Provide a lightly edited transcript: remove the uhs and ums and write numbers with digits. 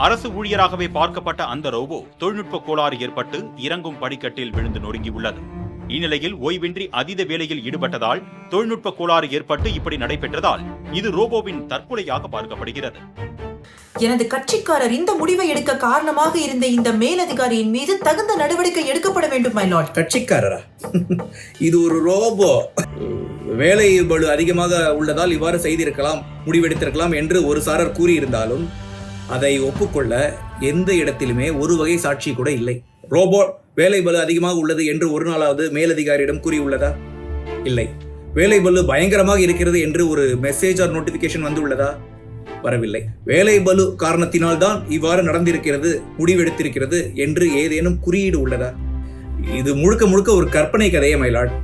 அரசு ஊழியராகவே பார்க்கப்பட்ட அந்த ரோபோ தொழில்நுட்ப கோளாறு ஏற்பட்டு இறங்கும் படிக்கட்டில் விழுந்து நொறுங்கியுள்ளது. இந்நிலையில் ஓய்வின்றி அதீத வேலையில் ஈடுபட்டதால் தொழில்நுட்ப கோளாறு ஏற்பட்டு இப்படி நடைபெற்றதால் இது ரோபோவின் தற்கொலையாக பார்க்கப்படுகிறது. எனது கட்சிக்காரர் இந்த முடிவை எடுக்க காரணமாக இருந்த இந்த மேலதிகாரியின் மீது தகுந்த நடவடிக்கை எடுக்கப்பட வேண்டும் மை லார்ட். கட்சிக்காரரா? இது ஒரு ரோபோ. வேலை பளு அதிகமாக உள்ளதால் இவ்வாறு செய்திருக்கலாம், முடிவெடுத்திருக்கலாம் என்று ஒரு சாரர் கூறியிருந்தாலும் அதை ஒப்புக்கொள்ள எந்த இடத்திலுமே ஒரு வகை சாட்சி கூட இல்லை. ரோபோ வேலை பளு அதிகமாக உள்ளது என்று ஒரு நாளாவது மேலதிகாரியிடம் கூறியுள்ளதா? இல்லை. வேலை பளு பயங்கரமாக இருக்கிறது என்று ஒரு மெசேஜ் ஆர் நோட்டிபிகேஷன் வந்துள்ளதா? வரவில்லை. வேலை பளு காரணத்தினால் தான் இவ்வாறு நடந்திருக்கிறது, முடிவெடுத்திருக்கிறது என்று ஏதேனும் குறியீடு உள்ளதா? இது முழுக்க முழுக்க ஒரு கற்பனை கதையே மை லார்ட்.